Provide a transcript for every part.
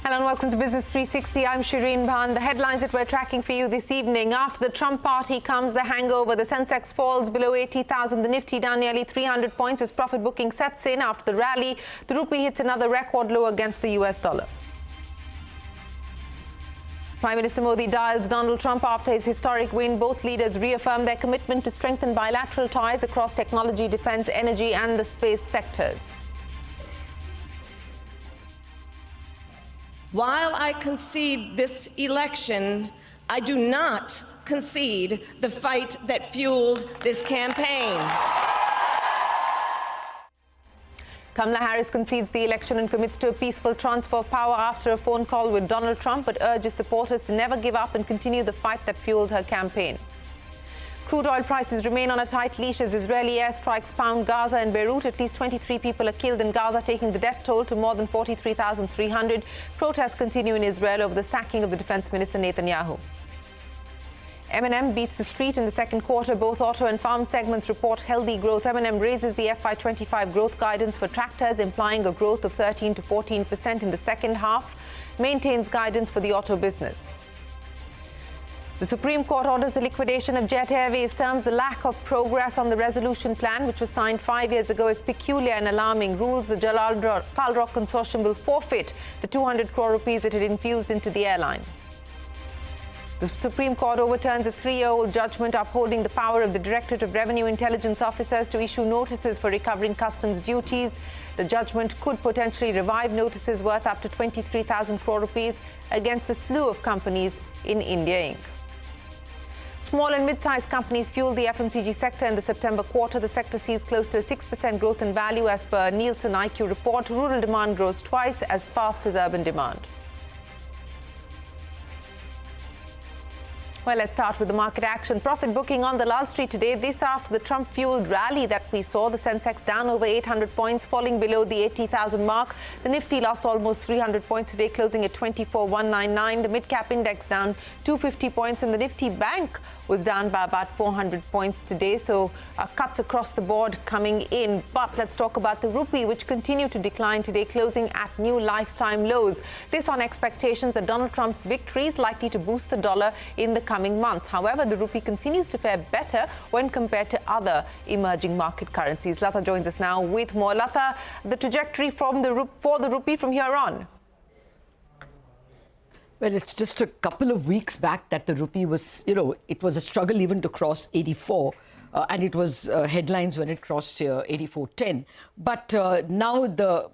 Hello and welcome to Business 360. I'm Shireen Bhan. The headlines that we're tracking for you this evening. After the Trump party comes the hangover. The sensex falls below 80,000. The nifty down nearly 300 points as profit booking sets in after the rally. The rupee hits another record low against the US dollar. Prime Minister Modi dials Donald Trump after his historic win. Both leaders reaffirmed their commitment to strengthen bilateral ties across technology, defense, energy and the space sectors. While I concede this election, I do not concede the fight that fueled this campaign. Kamala Harris concedes the election and commits to a peaceful transfer of power after a phone call with Donald Trump, but urges supporters to never give up and continue the fight that fueled her campaign. Crude oil prices remain on a tight leash as Israeli airstrikes pound Gaza and Beirut. At least 23 people are killed in Gaza, taking the death toll to more than 43,300. Protests continue in Israel over the sacking of the Defense Minister Netanyahu. M&M beats the street in the second quarter. Both auto and farm segments report healthy growth. M&M raises the FY25 growth guidance for tractors, implying a growth of 13 to 14% in the second half. Maintains guidance for the auto business. The Supreme Court orders the liquidation of Jet Airways, terms the lack of progress on the resolution plan, which was signed 5 years ago, as peculiar and alarming. Rules the Jalal Kalrock Consortium will forfeit the 200 crore rupees it had infused into the airline. The Supreme Court overturns a 3-year-old judgment upholding the power of the Directorate of Revenue Intelligence officers to issue notices for recovering customs duties. The judgment could potentially revive notices worth up to 23,000 crore rupees against a slew of companies in India Inc. Small and mid-sized companies fueled the Fmcg sector in the September quarter. The sector sees close to a 6% growth in value as per Nielsen IQ report. Rural demand grows twice as fast as urban demand. Well, let's start with the market action. Profit booking on the Lal Street today. This after the Trump-fueled rally that we saw. The sensex down over 800 points, falling below the 80,000 mark. The nifty lost almost 300 points today, closing at 24,199. The mid-cap index down 250 points, and the nifty bank was down by about 400 points today. So cuts across the board coming in. But let's talk about the rupee, which continued to decline today, closing at new lifetime lows. This on expectations that Donald Trump's victory is likely to boost the dollar in the coming months. However, the rupee continues to fare better when compared to other emerging market currencies. Lata joins us now with more. Lata, the trajectory for the rupee from here on? Well, it's just a couple of weeks back that the rupee was, it was a struggle even to cross 84. And it was headlines when it crossed 84.10. But now the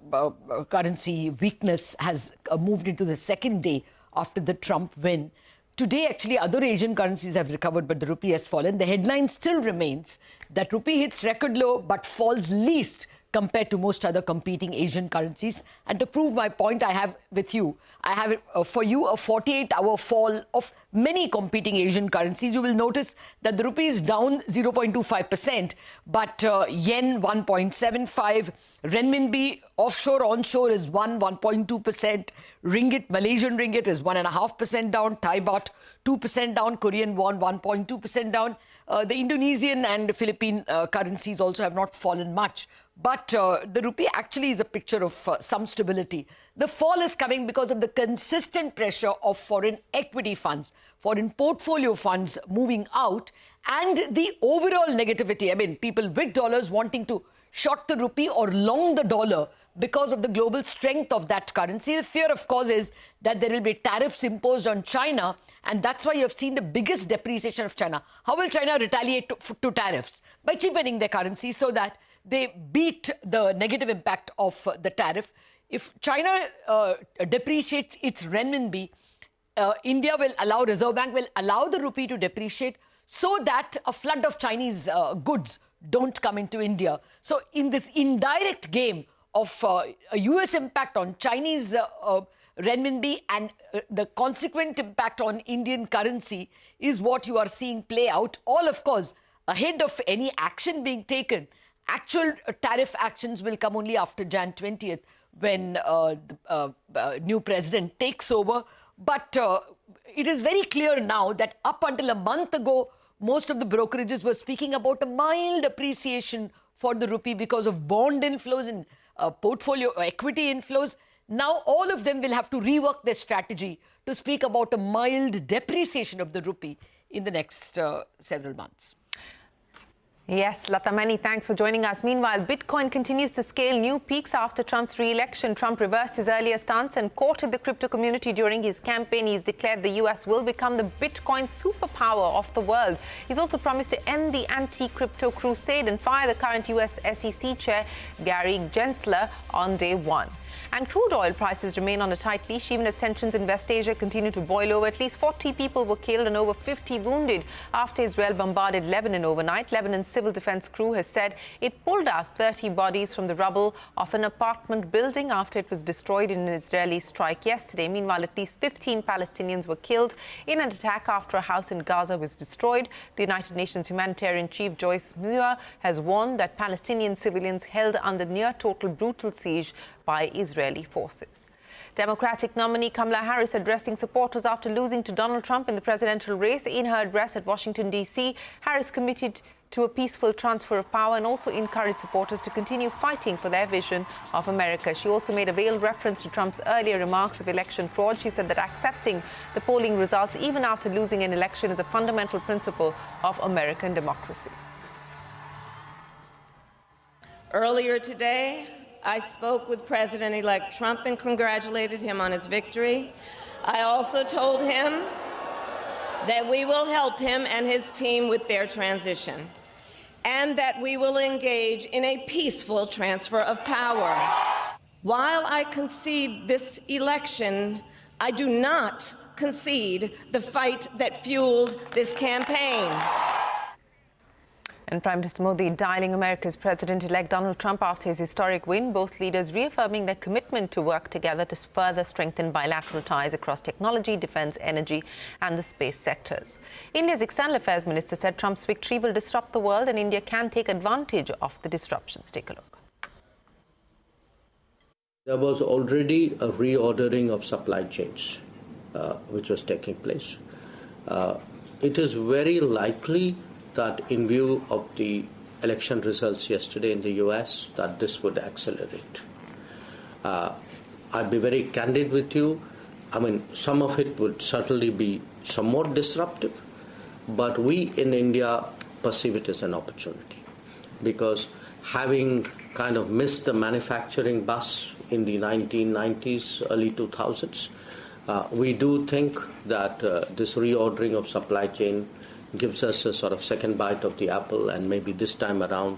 currency weakness has moved into the second day after the Trump win. Today, actually, other Asian currencies have recovered, but the rupee has fallen. The headline still remains that rupee hits record low but falls least compared to most other competing Asian currencies. And to prove my point, I have with you, I have for you a 48-hour fall of many competing Asian currencies. You will notice that the rupee is down 0.25%, but yen 1.75, renminbi offshore onshore is 1.2%, ringgit, Malaysian ringgit is 1.5% down, Thai baht 2% down, Korean won 1.2% down. The Indonesian and Philippine currencies also have not fallen much. But the rupee actually is a picture of some stability. The fall is coming because of the consistent pressure of foreign equity funds, foreign portfolio funds moving out, and the overall negativity. I mean, people with dollars wanting to short the rupee or long the dollar because of the global strength of that currency. The fear, of course, is that there will be tariffs imposed on China, and that's why you have seen the biggest depreciation of China. How will China retaliate to tariffs? By cheapening their currency so that they beat the negative impact of the tariff. If China depreciates its renminbi, India will allow, Reserve Bank will allow the rupee to depreciate so that a flood of Chinese goods don't come into India. So in this indirect game of a US impact on Chinese renminbi and the consequent impact on Indian currency is what you are seeing play out. All, of course, ahead of any action being taken. Actual tariff actions will come only after Jan 20th when the new president takes over. But it is very clear now that up until a month ago, most of the brokerages were speaking about a mild appreciation for the rupee because of bond inflows and portfolio equity inflows. Now all of them will have to rework their strategy to speak about a mild depreciation of the rupee in the next several months. Yes, Lata, many thanks for joining us. Meanwhile, Bitcoin continues to scale new peaks after Trump's re-election. Trump reversed his earlier stance and courted the crypto community during his campaign. He's declared the US will become the Bitcoin superpower of the world. He's also promised to end the anti-crypto crusade and fire the current US SEC chair, Gary Gensler, on day one. And crude oil prices remain on a tight leash even as tensions in West Asia continue to boil over. At least 40 people were killed and over 50 wounded after Israel bombarded Lebanon overnight. Lebanon's civil defense crew has said it pulled out 30 bodies from the rubble of an apartment building after it was destroyed in an Israeli strike yesterday. Meanwhile, at least 15 Palestinians were killed in an attack after a house in Gaza was destroyed. The United Nations humanitarian chief Joyce Muir has warned that Palestinian civilians held under near-total brutal siege by Israeli forces. Democratic nominee Kamala Harris addressing supporters after losing to Donald Trump in the presidential race. In her address at Washington, D.C., Harris committed to a peaceful transfer of power and also encouraged supporters to continue fighting for their vision of America. She also made a veiled reference to Trump's earlier remarks of election fraud. She said that accepting the polling results even after losing an election is a fundamental principle of American democracy. Earlier today, I spoke with President-elect Trump and congratulated him on his victory. I also told him that we will help him and his team with their transition, and that we will engage in a peaceful transfer of power. While I concede this election, I do not concede the fight that fueled this campaign. And Prime Minister Modi dialing America's President-elect Donald Trump after his historic win, both leaders reaffirming their commitment to work together to further strengthen bilateral ties across technology, defense, energy and the space sectors. India's External Affairs Minister said Trump's victory will disrupt the world and India can take advantage of the disruptions. Take a look. There was already a reordering of supply chains, which was taking place. It is very likely that in view of the election results yesterday in the US, that this would accelerate. I'd be very candid with you. I mean, some of it would certainly be somewhat disruptive, but we in India perceive it as an opportunity because having kind of missed the manufacturing bus in the 1990s, early 2000s, we do think that this reordering of supply chain gives us a sort of second bite of the apple, and maybe this time around,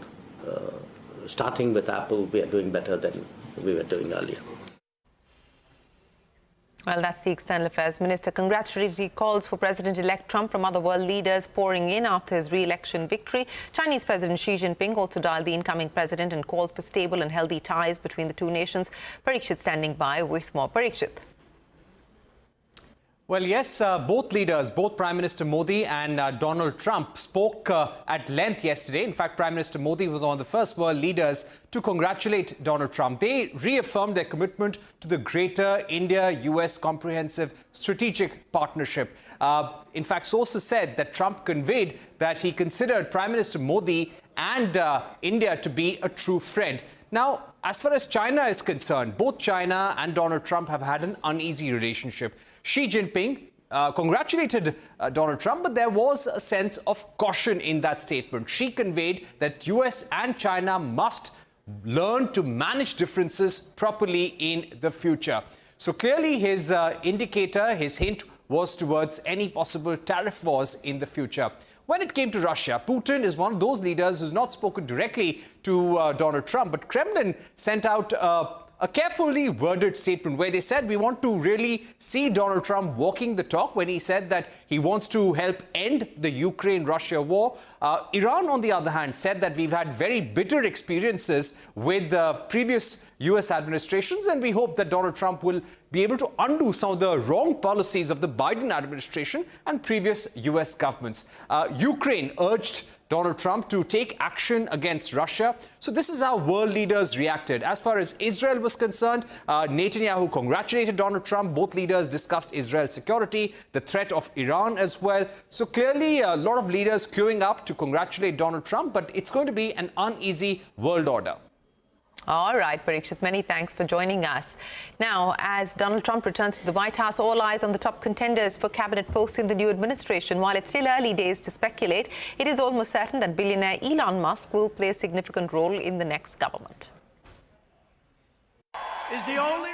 starting with Apple, we are doing better than we were doing earlier. Well, that's the External Affairs Minister. Congratulatory calls for President-elect Trump from other world leaders pouring in after his re-election victory. Chinese President Xi Jinping also dialed the incoming president and called for stable and healthy ties between the two nations. Parikshit standing by with more. Parikshit. Well, yes, both leaders, both Prime Minister Modi and Donald Trump spoke at length yesterday. In fact, Prime Minister Modi was one of the first world leaders to congratulate Donald Trump. They reaffirmed their commitment to the greater India-US comprehensive strategic partnership. In fact, sources said that Trump conveyed that he considered Prime Minister Modi and India to be a true friend. Now, as far as China is concerned, both China and Donald Trump have had an uneasy relationship. Xi Jinping congratulated Donald Trump, but there was a sense of caution in that statement. Xi conveyed that US and China must learn to manage differences properly in the future. So clearly his indicator, his hint was towards any possible tariff wars in the future. When it came to Russia, Putin is one of those leaders who's not spoken directly to Donald Trump, but Kremlin sent out a carefully worded statement where they said we want to really see Donald Trump walking the talk when he said that he wants to help end the Ukraine-Russia war. Iran, on the other hand, said that we've had very bitter experiences with the previous US administrations, and we hope that Donald Trump will be able to undo some of the wrong policies of the Biden administration and previous US governments. Ukraine urged Donald Trump to take action against Russia. So this is how world leaders reacted. As far as Israel was concerned, Netanyahu congratulated Donald Trump. Both leaders discussed Israel's security, the threat of Iran as well. So clearly a lot of leaders queuing up to congratulate Donald Trump, but it's going to be an uneasy world order. All right, Parikshit, many thanks for joining us. Now, as Donald Trump returns to the White House, all eyes on the top contenders for cabinet posts in the new administration. While it's still early days to speculate, it is almost certain that billionaire Elon Musk will play a significant role in the next government.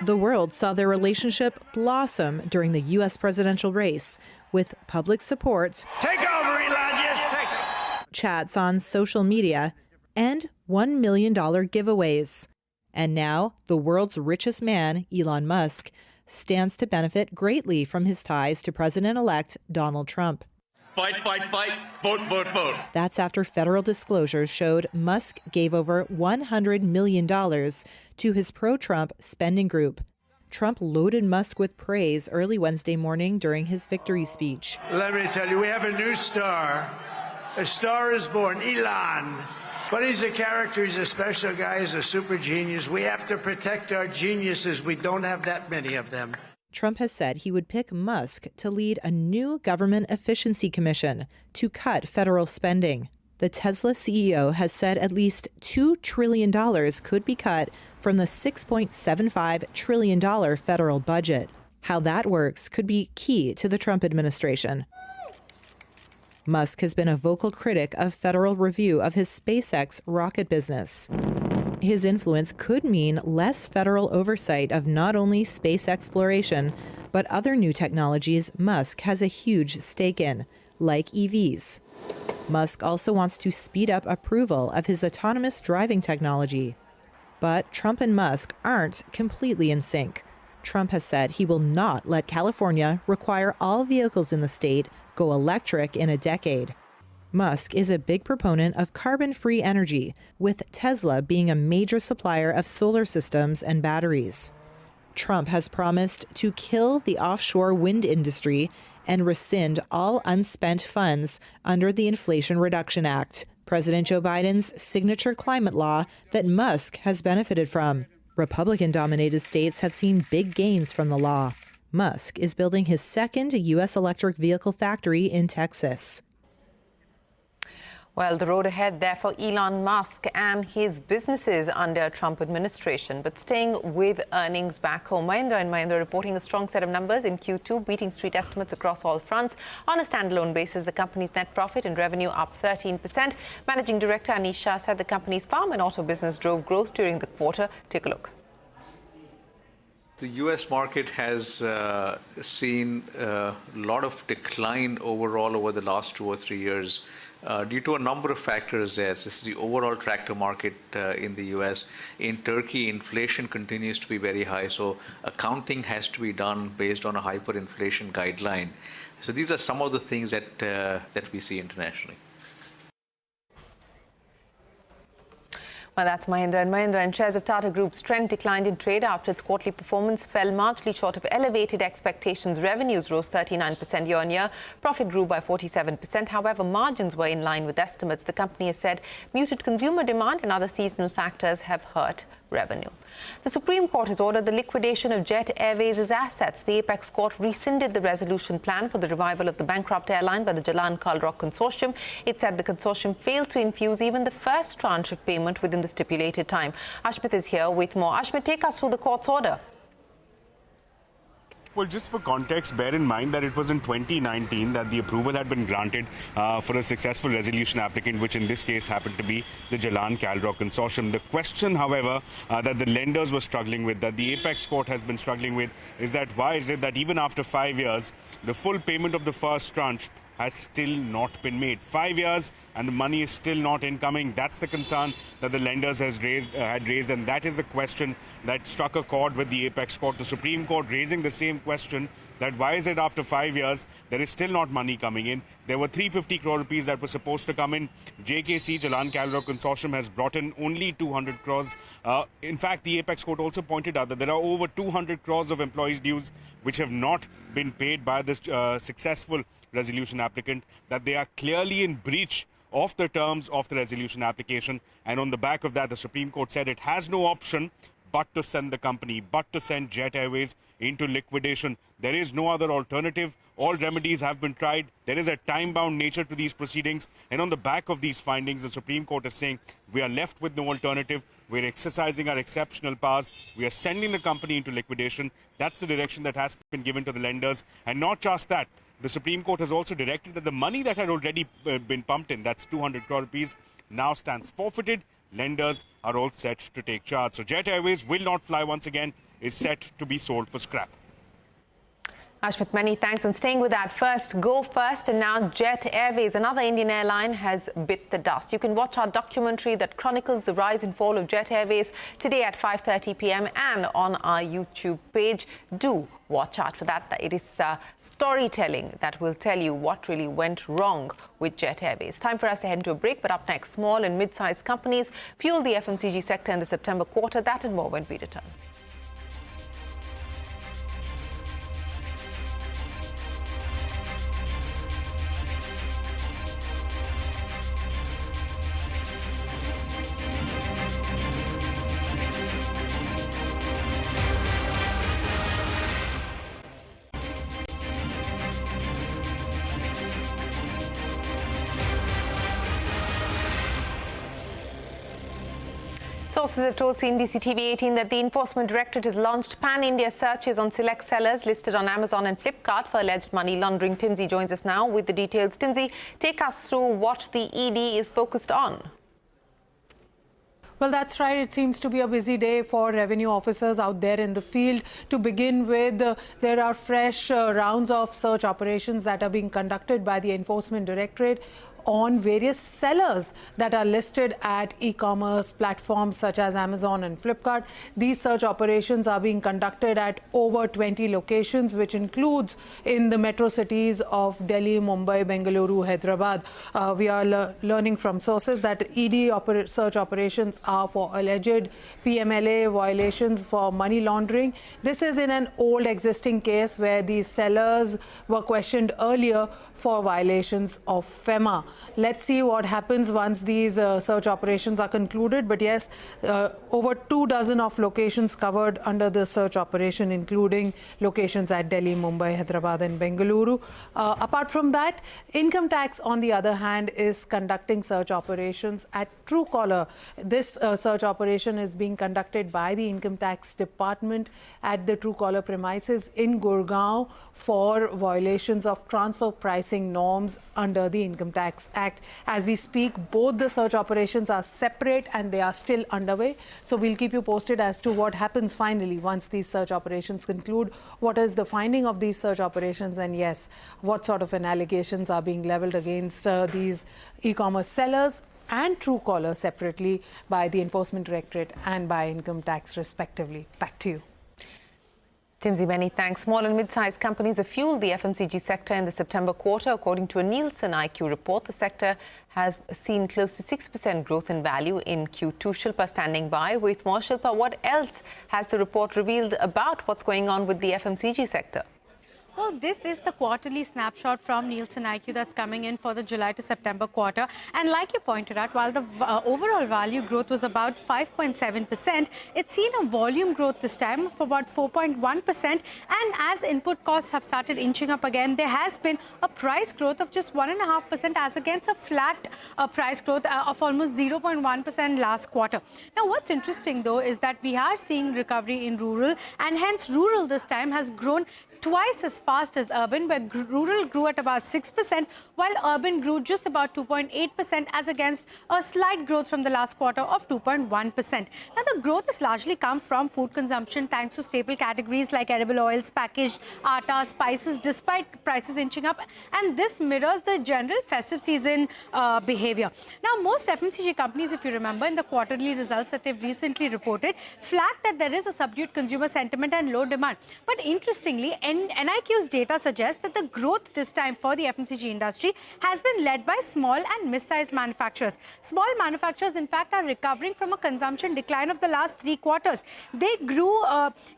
The world saw their relationship blossom during the U.S. presidential race, with public support, take over, Elon, yes, take it, chats on social media, and $1 million giveaways. And now, the world's richest man, Elon Musk, stands to benefit greatly from his ties to President-elect Donald Trump. fight, fight, fight, vote, vote, vote. That's after federal disclosures showed Musk gave over $100 million to his pro-Trump spending group. Trump loaded Musk with praise early Wednesday morning during his victory speech. Let me tell you, we have a new star. A star is born, Elon. But he's a character, he's a special guy, he's a super genius. We have to protect our geniuses. We don't have that many of them. Trump has said he would pick Musk to lead a new government efficiency commission to cut federal spending. The Tesla CEO has said at least $2 trillion could be cut from the $6.75 trillion federal budget. How that works could be key to the Trump administration. Musk has been a vocal critic of federal review of his SpaceX rocket business. His influence could mean less federal oversight of not only space exploration, but other new technologies Musk has a huge stake in, like EVs. Musk also wants to speed up approval of his autonomous driving technology. But Trump and Musk aren't completely in sync. Trump has said he will not let California require all vehicles in the state go electric in a decade. Musk is a big proponent of carbon-free energy, with Tesla being a major supplier of solar systems and batteries. Trump has promised to kill the offshore wind industry and rescind all unspent funds under the Inflation Reduction Act, President Joe Biden's signature climate law that Musk has benefited from. Republican-dominated states have seen big gains from the law. Musk is building his second U.S. electric vehicle factory in Texas. Well, the road ahead there for Elon Musk and his businesses under Trump administration. But staying with earnings back home, Mahindra & Mahindra reporting a strong set of numbers in Q2, beating street estimates across all fronts. On a standalone basis, the company's net profit and revenue up 13%. Managing Director Anish Shah said the company's farm and auto business drove growth during the quarter. Take a look. The U.S. market has seen a lot of decline overall over the last 2 or 3 years due to a number of factors there. This is the overall tractor market in the U.S. In Turkey, inflation continues to be very high, so accounting has to be done based on a hyperinflation guideline. So these are some of the things that we see internationally. Well, that's Mahindra & Mahindra. And shares of Tata Group's trend declined in trade after its quarterly performance fell marginally short of elevated expectations. Revenues rose 39% year-on-year. Profit grew by 47%. However, margins were in line with estimates. The company has said muted consumer demand and other seasonal factors have hurt revenue. The Supreme Court has ordered the liquidation of Jet Airways' assets. The apex court rescinded the resolution plan for the revival of the bankrupt airline by the Jalan Khal Rock Consortium. It said the consortium failed to infuse even the first tranche of payment within the stipulated time. Ashmit is here with more. Ashmit, take us through the court's order. Well, just for context, bear in mind that it was in 2019 that the approval had been granted for a successful resolution applicant, which in this case happened to be the Jalan Khal Rock Consortium. The question, however, that the lenders were struggling with, that the apex court has been struggling with, is that why is it that even after 5 years, the full payment of the first tranche has still not been made. 5 years and the money is still not incoming. That's the concern that the lenders had raised, and that is the question that struck a chord with the apex court. The Supreme Court raising the same question, that why is it after 5 years there is still not money coming in. There were 350 crore rupees that were supposed to come in. JKC, Jalan Khal Rock Consortium, has brought in only 200 crores. In fact, the apex court also pointed out that there are over 200 crores of employees' dues which have not been paid by this successful resolution applicant, that they are clearly in breach of the terms of the resolution application. And on the back of that, the Supreme Court said it has no option but to send the company, but to send Jet Airways into liquidation. There is no other alternative. All remedies have been tried. There is a time-bound nature to these proceedings. And on the back of these findings, the Supreme Court is saying we are left with no alternative. We're exercising our exceptional powers. We are sending the company into liquidation. That's the direction that has been given to the lenders. And not just that, the Supreme Court has also directed that the money that had already been pumped in, that's 200 crore rupees, now stands forfeited. Lenders are all set to take charge. So Jet Airways will not fly once again, is set to be sold for scrap. Ashmit, many thanks. And staying with that, first, Go First, and now Jet Airways, another Indian airline, has bit the dust. You can watch our documentary that chronicles the rise and fall of Jet Airways today at 5:30 p.m. and on our YouTube page. Do watch out for that. It is storytelling that will tell you what really went wrong with Jet Airways. Time for us to head into a break, but up next, small and mid-sized companies fuel the FMCG sector in the September quarter. That and more when we return. Sources have told CNBC TV 18 that the Enforcement Directorate has launched pan-India searches on select sellers listed on Amazon and Flipkart for alleged money laundering. Timsy joins us now with the details. Timsy, take us through what the ED is focused on. Well, that's right. It seems to be a busy day for revenue officers out there in the field. To begin with, there are fresh rounds of search operations that are being conducted by the Enforcement Directorate on various sellers that are listed at e-commerce platforms such as Amazon and Flipkart. These search operations are being conducted at over 20 locations, which includes in the metro cities of Delhi, Mumbai, Bengaluru, Hyderabad. We are learning from sources that ED search operations are for alleged PMLA violations for money laundering. This is in an old existing case where these sellers were questioned earlier for violations of FEMA. Let's see what happens once these search operations are concluded. But yes, over 24 of locations covered under the search operation, including locations at Delhi, Mumbai, Hyderabad and Bengaluru. Apart from that, income tax, on the other hand, is conducting search operations at Truecaller. This search operation is being conducted by the Income Tax Department at the Truecaller premises in Gurgaon for violations of transfer pricing norms under the Income Tax Act. As we speak, both the search operations are separate and they are still underway. So we'll keep you posted as to what happens finally once these search operations conclude. What is the finding of these search operations? And yes, what sort of allegations are being leveled against these e-commerce sellers and Truecaller separately by the Enforcement Directorate and by Income Tax respectively. Back to you. Timsy, many thanks. Small and mid-sized companies have fueled the FMCG sector in the September quarter. According to a Nielsen IQ report, the sector has seen close to 6% growth in value in Q2. Shilpa standing by with more. Shilpa, what else has the report revealed about what's going on with the FMCG sector? Well, this is the quarterly snapshot from Nielsen IQ that's coming in for the July to September quarter. And like you pointed out, while the overall value growth was about 5.7%, it's seen a volume growth this time of about 4.1%. And as input costs have started inching up again, there has been a price growth of just 1.5% as against a flat price growth of almost 0.1% last quarter. Now, what's interesting, though, is that we are seeing recovery in rural, and hence rural this time has grown twice as fast as urban, where rural grew at about 6%, while urban grew just about 2.8% as against a slight growth from the last quarter of 2.1%. Now, the growth has largely come from food consumption thanks to staple categories like edible oils, packaged atta, spices, despite prices inching up. And this mirrors the general festive season behavior. Now, most FMCG companies, if you remember, in the quarterly results that they've recently reported, flagged that there is a subdued consumer sentiment and low demand. But interestingly, NIQ's data suggests that the growth this time for the FMCG industry has been led by small and mid-sized manufacturers. Small manufacturers, in fact, are recovering from a consumption decline of the last 3 quarters. They grew,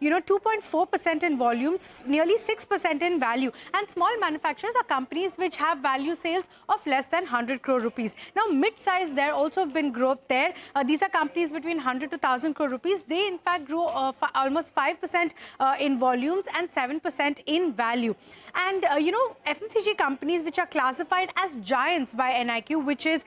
2.4% in volumes, nearly 6% in value. And small manufacturers are companies which have value sales of less than 100 crore rupees. Now, mid-size, there also have been growth there. These are companies between 100 to 1,000 crore rupees. They, in fact, grew almost 5% in volumes and 7% in value. And, FMCG companies which are classified as giants by NIQ, which is,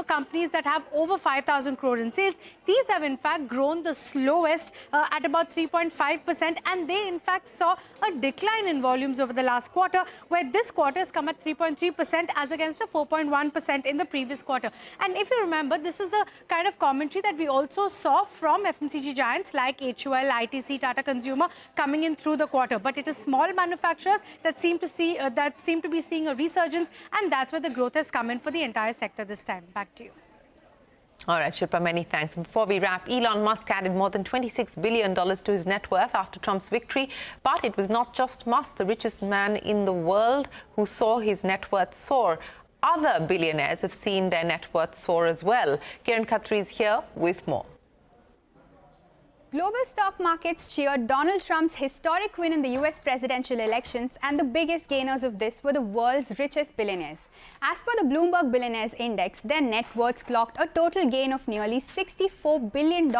companies that have over 5,000 crore in sales, these have, in fact, grown the slowest at about 3.5%. And they, in fact, saw a decline in volumes over the last quarter, where this quarter has come at 3.3% as against a 4.1% in the previous quarter. And if you remember, this is the kind of commentary that we also saw from FMCG giants like HUL, ITC, Tata Consumer coming in through the quarter. But it is small manufacturers that seem to be seeing a resurgence, and that's where the growth has come in for the entire sector this time. Back to you. All right, Shilpa, many thanks. Before we wrap, Elon Musk added more than $26 billion to his net worth after Trump's victory. But it was not just Musk, the richest man in the world, who saw his net worth soar. Other billionaires have seen their net worth soar as well. Kiran Khatri is here with more. Global stock markets cheered Donald Trump's historic win in the US presidential elections, and the biggest gainers of this were the world's richest billionaires. As per the Bloomberg Billionaires Index, their net worths clocked a total gain of nearly $64 billion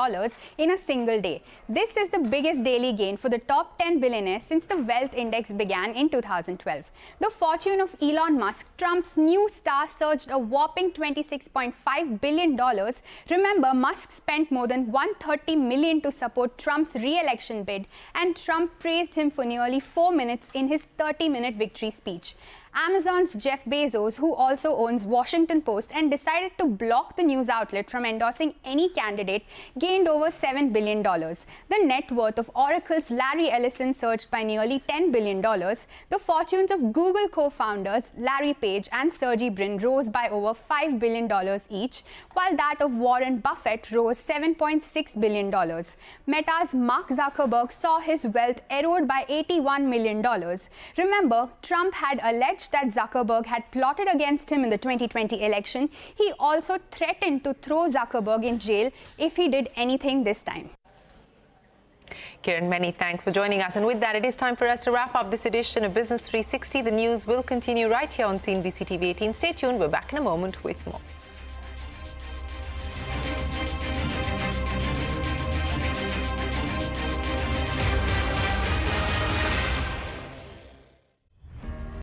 in a single day. This is the biggest daily gain for the top 10 billionaires since the Wealth Index began in 2012. The fortune of Elon Musk, Trump's new star, surged a whopping $26.5 billion. Remember, Musk spent more than $130 million to support Trump's re-election bid, and Trump praised him for nearly 4 minutes in his 30-minute victory speech. Amazon's Jeff Bezos, who also owns Washington Post and decided to block the news outlet from endorsing any candidate, gained over $7 billion. The net worth of Oracle's Larry Ellison surged by nearly $10 billion. The fortunes of Google co-founders Larry Page and Sergey Brin rose by over $5 billion each, while that of Warren Buffett rose $7.6 billion. Meta's Mark Zuckerberg saw his wealth erode by $81 million. Remember, Trump had alleged that Zuckerberg had plotted against him in the 2020 election. He also threatened to throw Zuckerberg in jail if he did anything this time. Kiran, many thanks for joining us. And with that, it is time for us to wrap up this edition of Business 360. The news will continue right here on CNBC TV 18. Stay tuned. We're back in a moment with more.